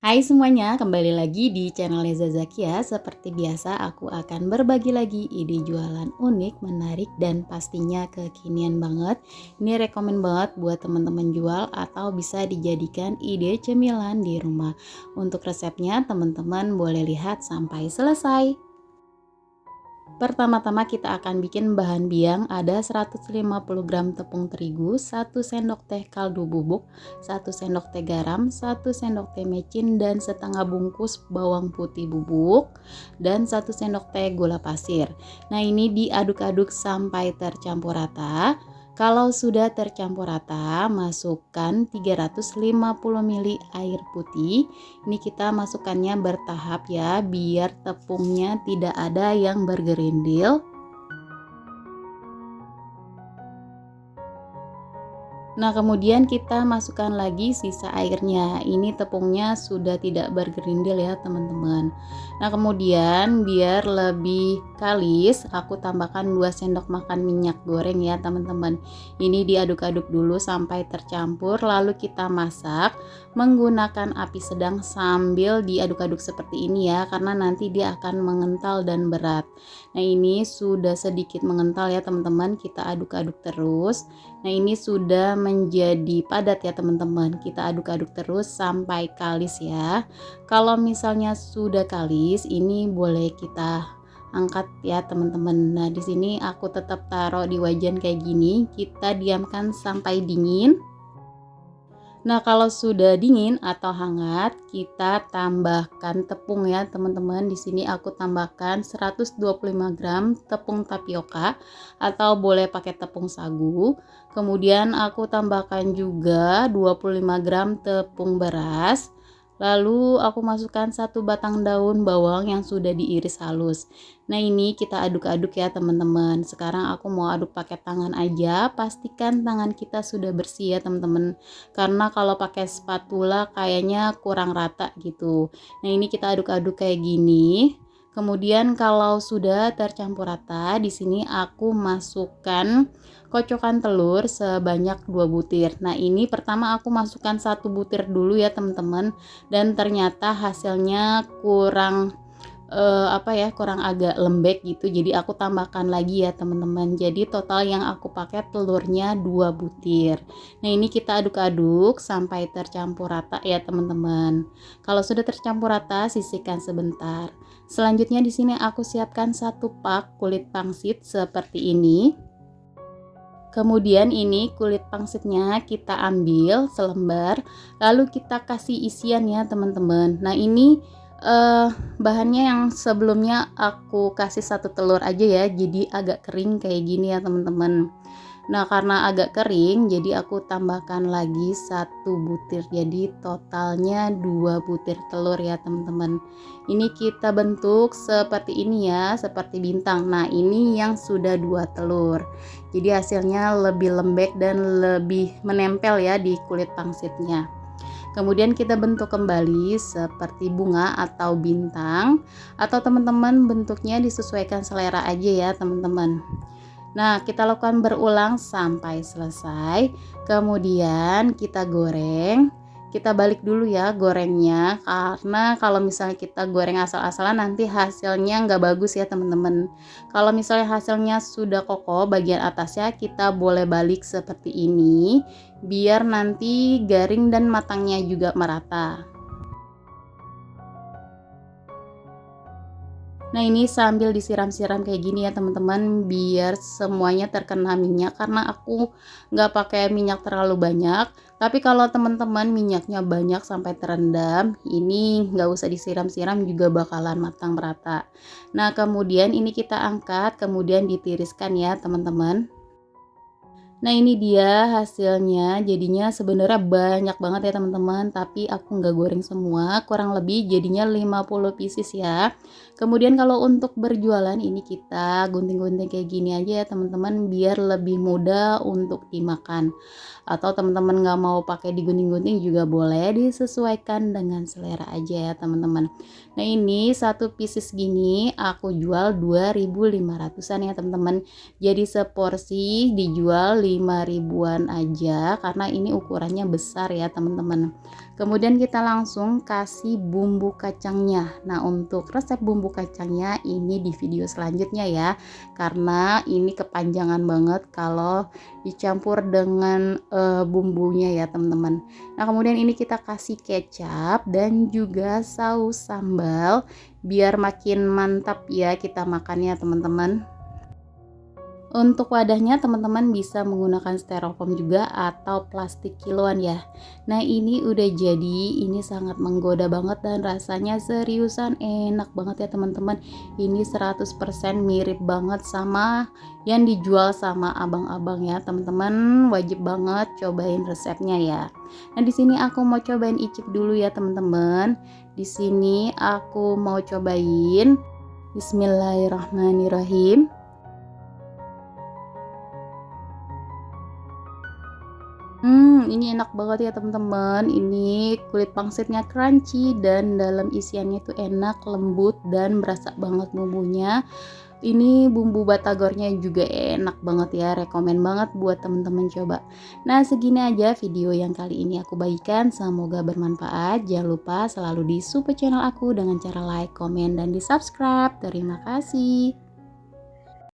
Hai semuanya, kembali lagi di channel Leza Zakia. Seperti biasa, aku akan berbagi lagi ide jualan unik, menarik, dan pastinya kekinian banget. Ini rekomen banget buat teman-teman jual atau bisa dijadikan ide cemilan di rumah. Untuk resepnya, teman-teman boleh lihat sampai selesai. Pertama-tama kita akan bikin bahan biang. Ada 150 gram tepung terigu, 1 sendok teh kaldu bubuk, 1 sendok teh garam, 1 sendok teh mecin, dan setengah bungkus bawang putih bubuk, dan 1 sendok teh gula pasir. Nah, ini diaduk-aduk sampai tercampur rata. Kalau sudah tercampur rata, masukkan 350 ml air putih. Ini kita masukkannya bertahap ya, biar tepungnya tidak ada yang bergerindil. Nah, kemudian kita masukkan lagi sisa airnya. Ini tepungnya sudah tidak bergerindil ya, teman-teman. Nah, kemudian biar lebih kalis, aku tambahkan 2 sendok makan minyak goreng ya, teman-teman. Ini diaduk-aduk dulu sampai tercampur, lalu kita masak menggunakan api sedang sambil diaduk-aduk seperti ini ya, karena nanti dia akan mengental dan berat. Nah, ini sudah sedikit mengental ya, teman-teman. Kita aduk-aduk terus. Nah, ini sudah menjadi padat ya teman-teman. Kita aduk-aduk terus sampai kalis ya. Kalau misalnya sudah kalis, ini boleh kita angkat ya teman-teman. Nah, di sini aku tetap taruh di wajan kayak gini. Kita diamkan sampai dingin. Nah, kalau sudah dingin atau hangat, kita tambahkan tepung ya, teman-teman. Di sini aku tambahkan 125 gram tepung tapioka atau boleh pakai tepung sagu. Kemudian aku tambahkan juga 25 gram tepung beras. Lalu aku masukkan 1 batang daun bawang yang sudah diiris halus. Nah, ini kita aduk-aduk ya teman-teman. Sekarang aku mau aduk pakai tangan aja. Pastikan tangan kita sudah bersih ya teman-teman. Karena kalau pakai spatula kayaknya kurang rata gitu. Nah, ini kita aduk-aduk kayak gini. Kemudian kalau sudah tercampur rata, di sini aku masukkan kocokan telur sebanyak 2 butir. Nah, ini pertama aku masukkan 1 butir dulu ya teman-teman, dan ternyata hasilnya kurang kurang agak lembek gitu, jadi aku tambahkan lagi ya teman-teman. Jadi total yang aku pakai telurnya 2 butir. Nah, ini kita aduk-aduk sampai tercampur rata ya teman-teman. Kalau sudah tercampur rata, sisihkan sebentar. Selanjutnya di sini aku siapkan 1 pak kulit pangsit seperti ini. Kemudian ini kulit pangsitnya kita ambil selembar, lalu kita kasih isian ya teman-teman. Nah, ini bahannya yang sebelumnya aku kasih 1 telur aja ya, jadi agak kering kayak gini ya teman-teman. Nah, karena agak kering, jadi aku tambahkan lagi 1 butir, jadi totalnya 2 butir telur ya teman-teman. Ini kita bentuk seperti ini ya, seperti bintang. Nah, ini yang sudah 2 telur, jadi hasilnya lebih lembek dan lebih menempel ya di kulit pangsitnya. Kemudian kita bentuk kembali seperti bunga atau bintang, atau teman-teman bentuknya disesuaikan selera aja ya teman-teman. Nah, kita lakukan berulang sampai selesai. Kemudian kita goreng. Kita balik dulu ya gorengnya, karena kalau misalnya kita goreng asal-asalan nanti hasilnya nggak bagus ya teman-teman. Kalau misalnya hasilnya sudah kokoh bagian atasnya, kita boleh balik seperti ini biar nanti garing dan matangnya juga merata. Nah, ini sambil disiram-siram kayak gini ya teman-teman, biar semuanya terkena minyak, karena aku nggak pakai minyak terlalu banyak. Tapi kalau teman-teman minyaknya banyak sampai terendam, ini nggak usah disiram-siram juga bakalan matang merata. Nah, kemudian ini kita angkat, kemudian ditiriskan ya teman-teman. Nah, ini dia hasilnya. Jadinya sebenarnya banyak banget ya teman-teman, tapi aku nggak goreng semua, kurang lebih jadinya 50 pieces ya. Kemudian kalau untuk berjualan ini kita gunting-gunting kayak gini aja ya teman-teman, biar lebih mudah untuk dimakan. Atau teman-teman nggak mau pakai digunting-gunting juga boleh, disesuaikan dengan selera aja ya teman-teman. Nah, ini 1 pieces gini aku jual 2.500-an ya teman-teman. Jadi seporsi dijual 5 ribuan aja karena ini ukurannya besar ya teman-teman. Kemudian kita langsung kasih bumbu kacangnya. Nah, untuk resep bumbu kacangnya ini di video selanjutnya ya, karena ini kepanjangan banget kalau dicampur dengan bumbunya ya teman-teman. Nah, kemudian ini kita kasih kecap dan juga saus sambal biar makin mantap ya kita makannya teman-teman. Untuk wadahnya teman-teman bisa menggunakan styrofoam juga atau plastik kiloan ya. Nah, ini udah jadi, ini sangat menggoda banget dan rasanya seriusan enak banget ya teman-teman. Ini 100% mirip banget sama yang dijual sama abang-abang ya teman-teman. Wajib banget cobain resepnya ya. Nah, di sini aku mau cobain icip dulu ya teman-teman. Di sini aku mau cobain. Bismillahirrahmanirrahim. Ini enak banget ya teman-teman. Ini kulit pangsitnya crunchy dan dalam isiannya itu enak, lembut dan berasa banget bumbunya. Ini bumbu batagornya juga enak banget ya, rekomen banget buat teman-teman coba. Nah, segini aja video yang kali ini aku bagikan, semoga bermanfaat. Jangan lupa selalu di support channel aku dengan cara like, komen, dan di subscribe. Terima kasih.